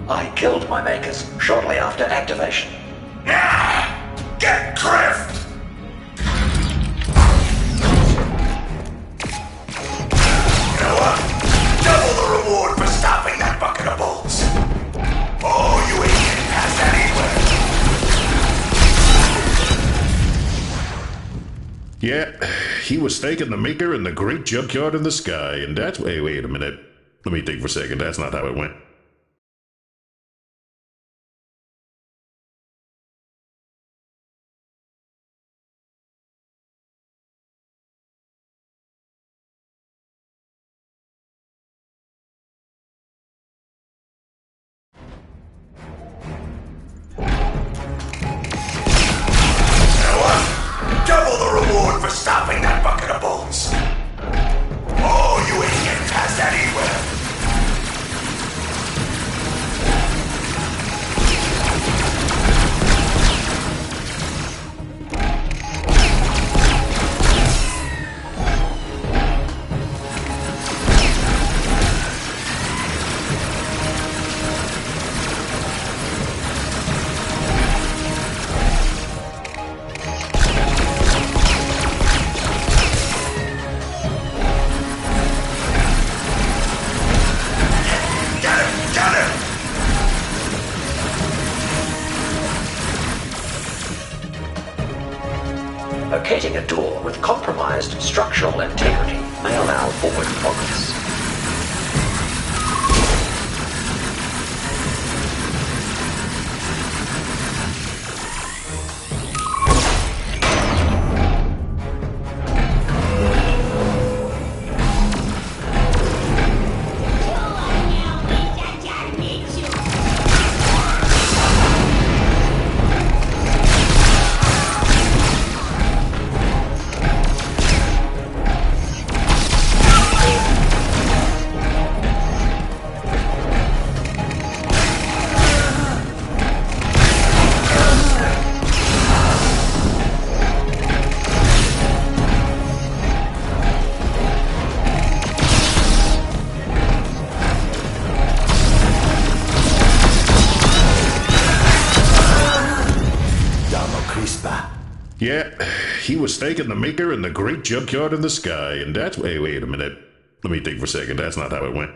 I killed my makers shortly after activation. Get drift! You know what? Double the reward for stopping that bucket of bolts. Oh, you ain't getting past that anyway. Yeah, he was staking the maker in the great junkyard in the sky, and that's... Wait a minute. Let me think for a second. That's not how it went. Double the reward for stopping that bucket of bolts. Oh, you ain't getting past that anywhere. Locating a door with compromised structural integrity may allow forward progress. Yeah, he was staking the maker in the great junkyard in the sky, and that's... Wait a minute. Let me think for a second. That's not how it went.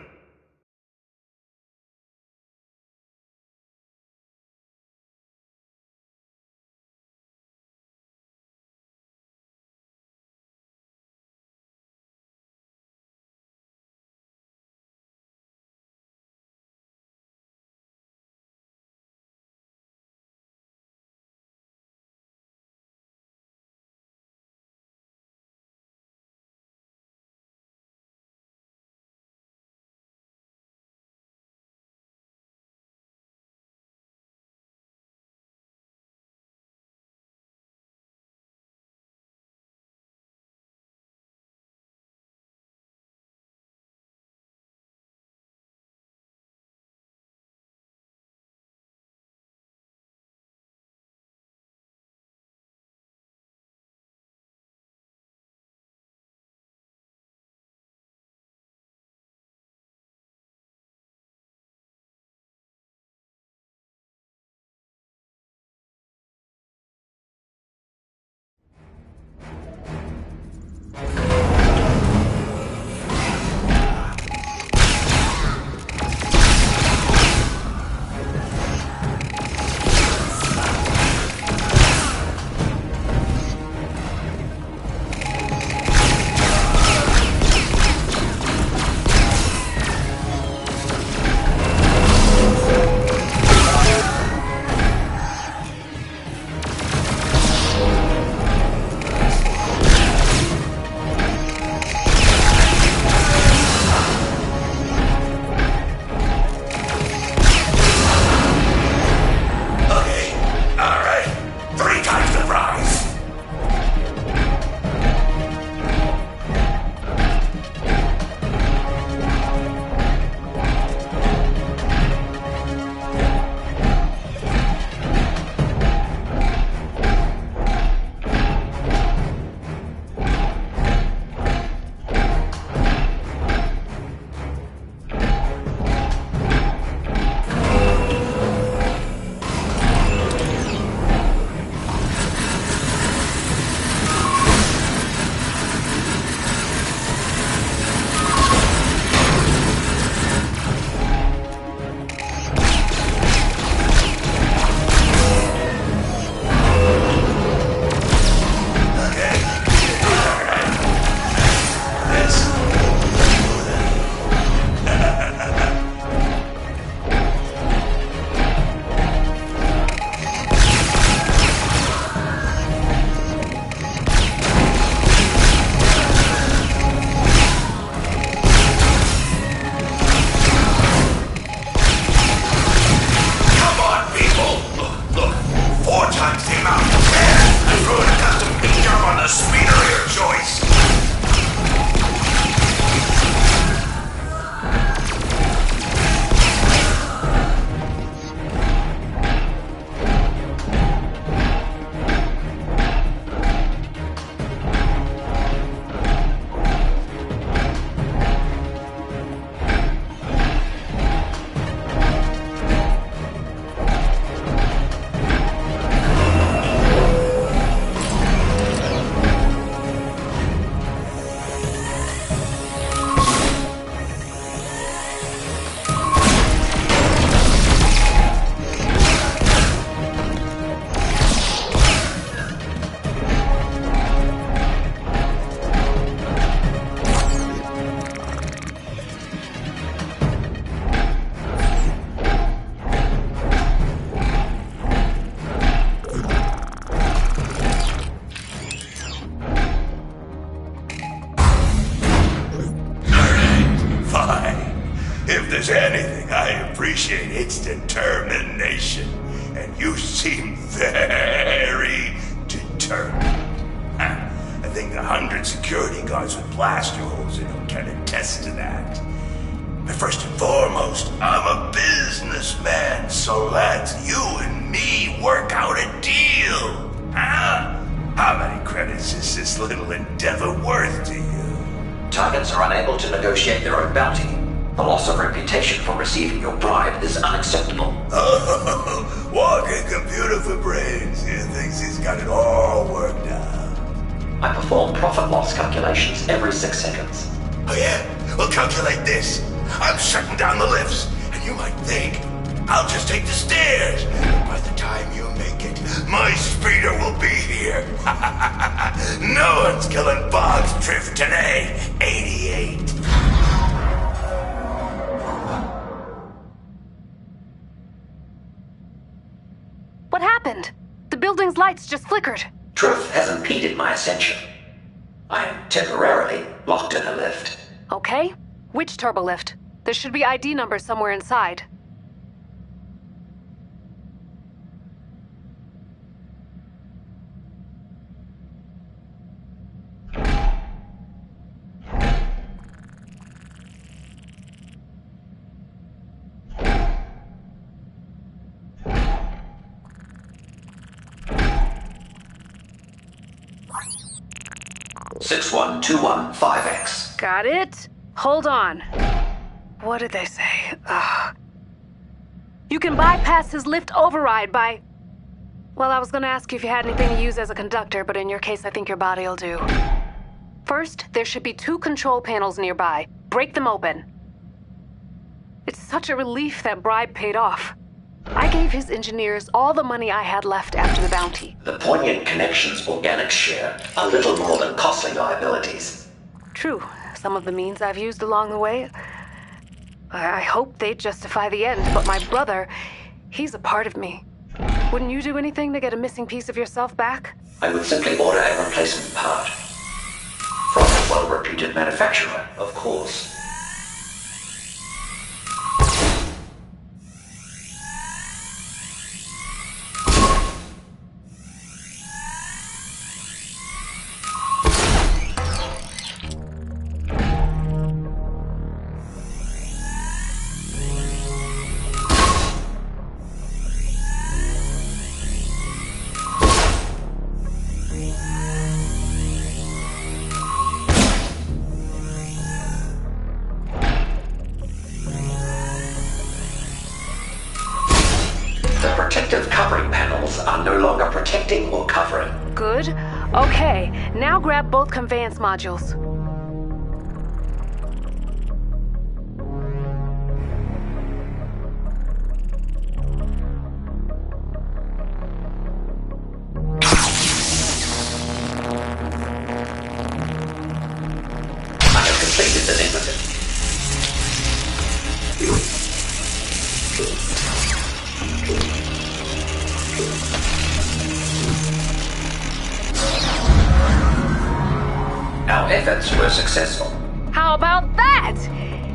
Sing. I appreciate its determination. And you seem very determined. I think the 100 security guards with blaster holes in them can attest to that. But first and foremost, I'm a businessman, so let's you and me work out a deal. Huh? How many credits is this little endeavor worth to you? Targets are unable to negotiate their own bounty. The loss of reputation for receiving your bribe is unacceptable. Oh, walking computer for brains. He thinks he's got it all worked out. I perform profit-loss calculations every 6 seconds. Oh yeah? Well, calculate this. I'm shutting down the lifts, and you might think I'll just take the stairs. But by the time you make it, my speeder will be here. No one's killing Bog's Drift today. 88. What happened? The building's lights just flickered. Truth has impeded my ascension. I am temporarily locked in a lift. Okay. Which turbolift? There should be ID numbers somewhere inside. $61215X. Got it? Hold on. What did they say? You can bypass his lift override by... Well, I was gonna ask you if you had anything to use as a conductor, but in your case, I think your body'll do. First, there should be 2 control panels nearby. Break them open. It's such a relief that bribe paid off. I gave his engineers all the money I had left after the bounty. The poignant connections organics share are little more than costly liabilities. True. Some of the means I've used along the way, I hope they justify the end, but my brother, he's a part of me. Wouldn't you do anything to get a missing piece of yourself back? I would simply order a replacement part. From a well-reputed manufacturer, of course. Protective covering panels are no longer protecting or covering. Good. Okay, now grab both conveyance modules. I have completed the negative. Our efforts were successful. How about that?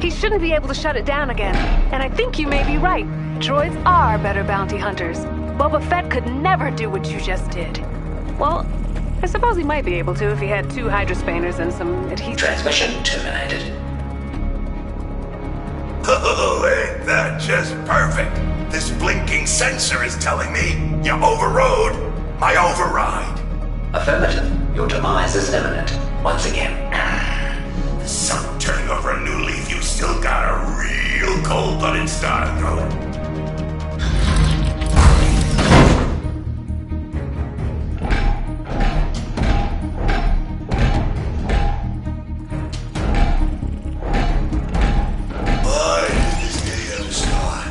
He shouldn't be able to shut it down again. And I think you may be right. Droids are better bounty hunters. Boba Fett could never do what you just did. Well, I suppose he might be able to if he had 2 hydrospanners and some adhesive. Transmission terminated. Oh, ain't that just perfect? This blinking sensor is telling me you overrode my override. Affirmative. Your demise is imminent. Once again. The sun turning over a new leaf, you still got a real cold-blooded style going. Why did this day ever start?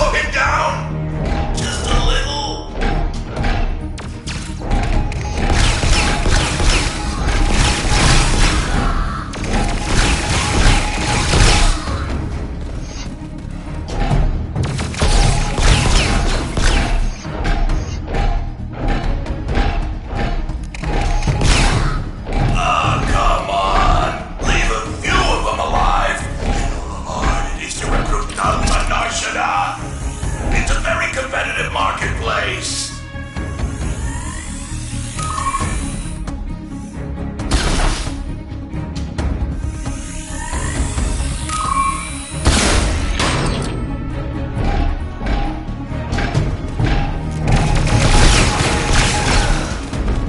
slow him down? Just a little. Nar Shaddaa. It's a very competitive marketplace.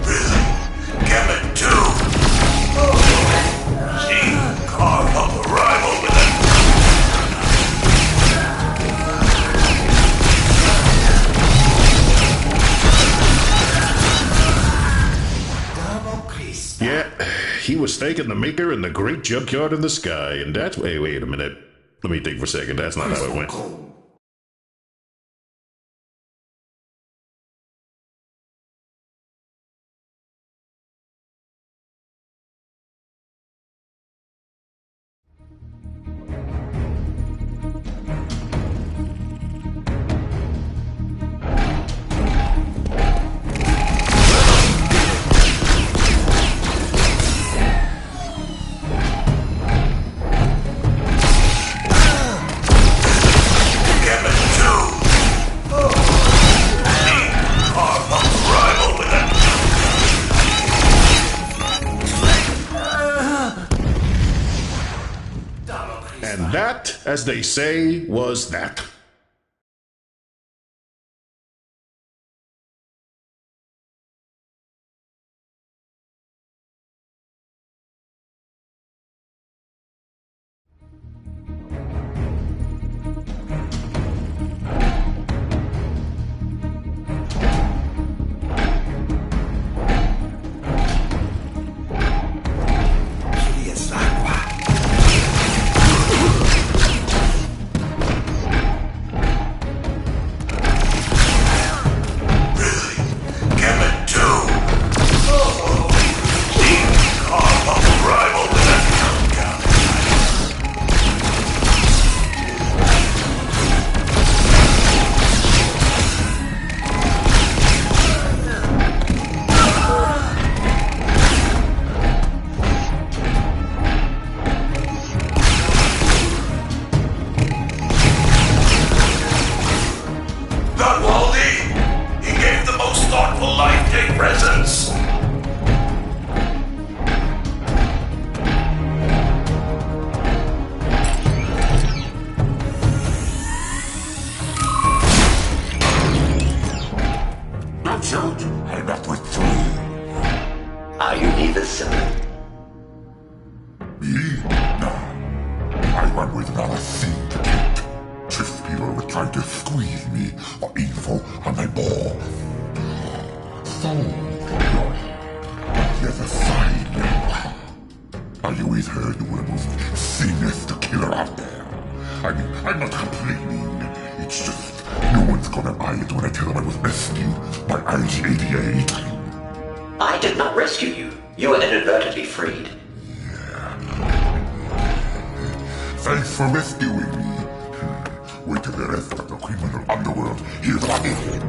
Really? Kemet too? She carved up a rival with a Yeah, he was staking the maker in the great junkyard in the sky, and that's... Wait a minute. Let me think for a second. That's not how it went. And that, as they say, was that. I met with three. Are you neither, sir? Me? No. I went with Aurra Sing to get. Just people were trying to squeeze me for info on my ball. So, here's a sign now. Are you with her? You were the most sinister killer out there. I mean, I'm not complaining. It's just, no one's gonna buy it when I tell them I was rescued by IG-88. I did not rescue you. You were inadvertently freed. Thanks for rescuing me. Wait till the rest of the criminal underworld hears about it.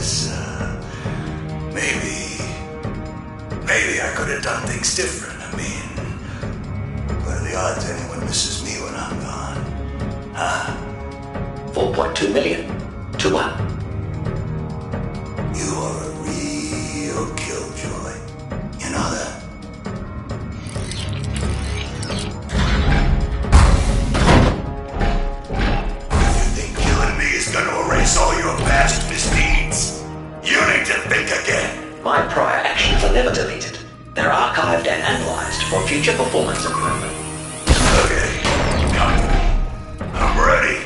guess, maybe I could have done things different. I mean, what are the odds anyone misses me when I'm gone? Huh? 4.2 million to 1. You are a real killjoy. You know that? You think killing me is gonna erase all your past misdeeds? You need to think again. My prior actions are never deleted. They're archived and analyzed for future performance improvement. Okay, come to me. I'm ready.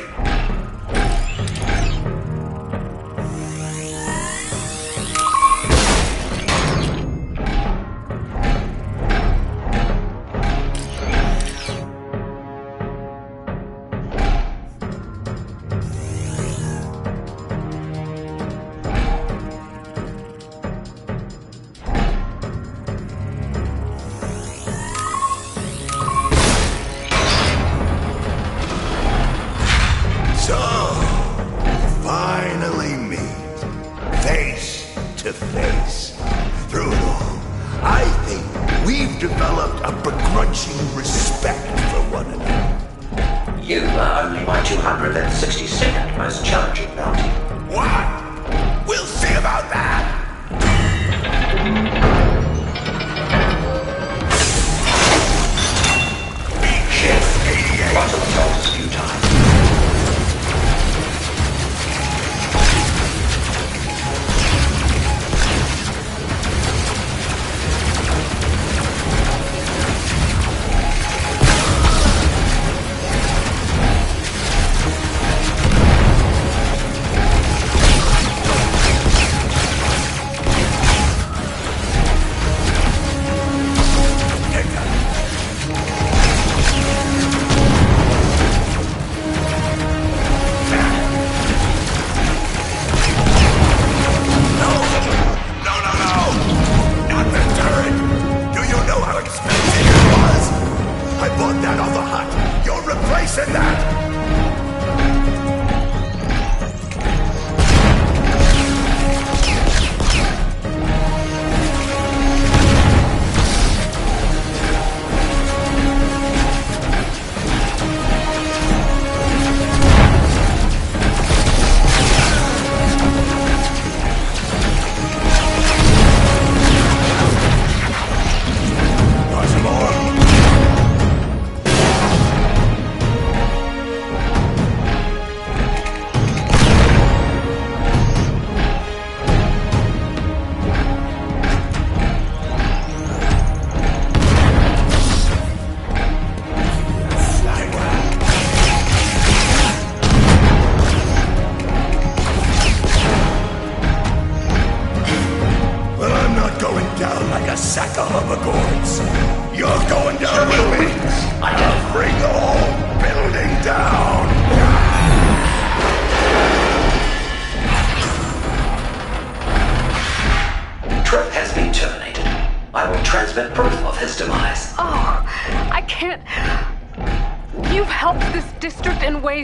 You are only my 262nd most challenging bounty. What? We'll see about that! Russell told us a few times.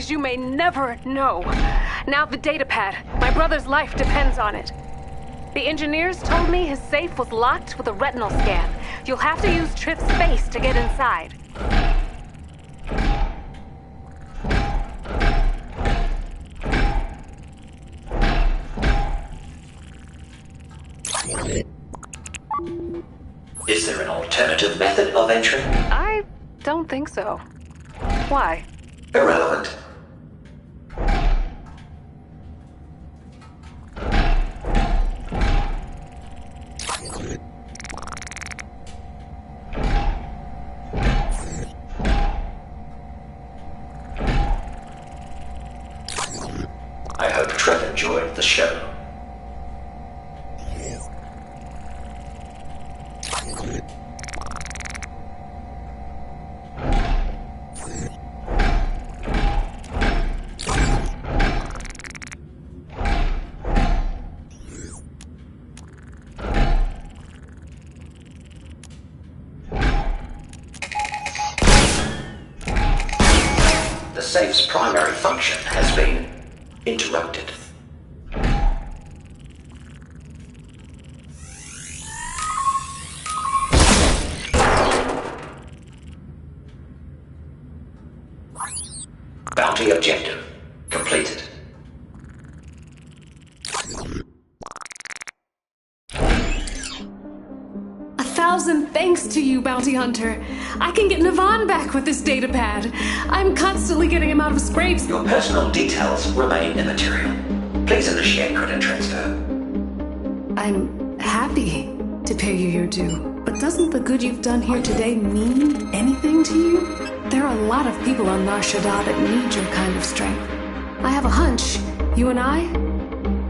You may never know. Now the data pad. My brother's life depends on it. The engineers told me his safe was locked with a retinal scan. You'll have to use Triff's face to get inside. Is there an alternative method of entry? I don't think so. Why? Irrelevant. I hope Trev enjoyed the show. The safe's primary function has been interrupted. Bounty objective completed. A thousand thanks to you, Bounty Hunter. I can get Navan back with this datapad. I'm constantly getting him out of scrapes. Your personal details remain immaterial. Please initiate credit transfer. I'm happy to pay you your due, but doesn't the good you've done here today mean anything to you? There are a lot of people on Nar Shaddaa that need your kind of strength. I have a hunch, you and I,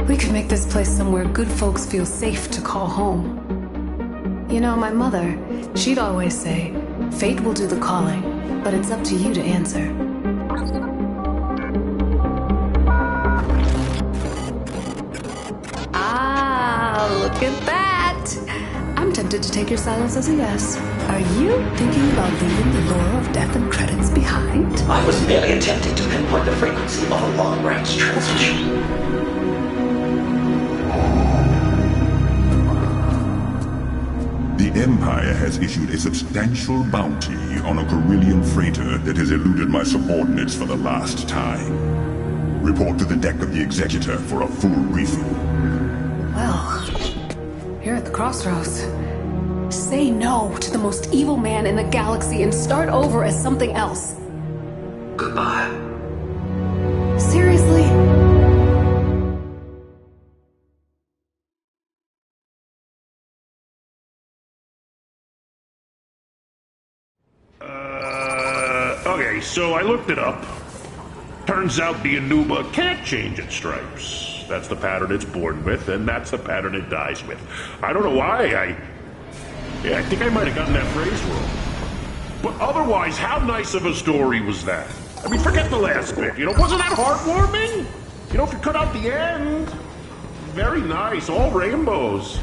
we could make this place somewhere good folks feel safe to call home. You know, my mother, she'd always say, fate will do the calling, but it's up to you to answer. Look at that! I'm tempted to take your silence as a yes. Are you thinking about leaving the lore of death and credits behind? I was merely attempting to pinpoint the frequency of a long-range transmission. The Empire has issued a substantial bounty on a Carillion freighter that has eluded my subordinates for the last time. Report to the deck of the Executor for a full briefing. Well, you're at the crossroads. Say no to the most evil man in the galaxy and start over as something else. Goodbye. Seriously? Okay, so I looked it up. Turns out the Anuba can't change its stripes. That's the pattern it's born with, and that's the pattern it dies with. I don't know why, I think I might have gotten that phrase wrong. But otherwise, how nice of a story was that? I mean, forget the last bit, wasn't that heartwarming? If you cut out the end, very nice, all rainbows.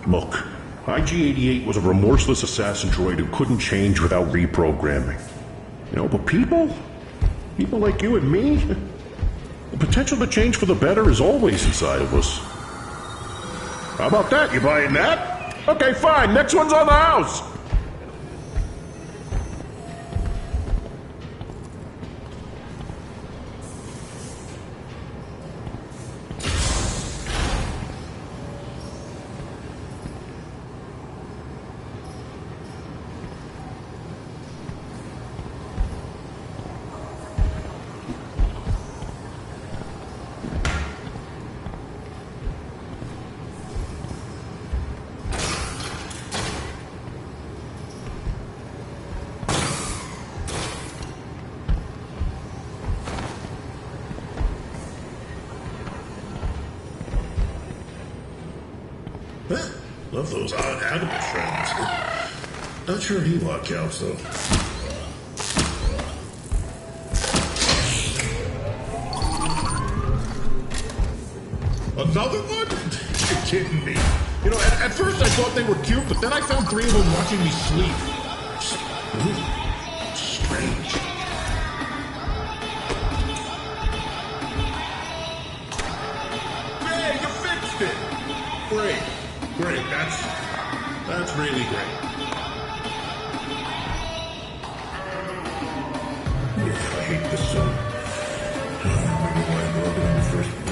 Look, IG-88 was a remorseless assassin droid who couldn't change without reprogramming. But people like you and me, the potential to change for the better is always inside of us. How about that? You buying that? Okay, fine. Next one's on the house. Love those uninhabitable friends. Not sure Hewok counts, though. Another one? You're kidding me. You know, at first I thought they were cute, but then I found 3 of them watching me sleep. Ooh, strange. Hey, you fixed it! Great. Great. That's really great. I hate this song. I don't remember why I wrote it in the first place.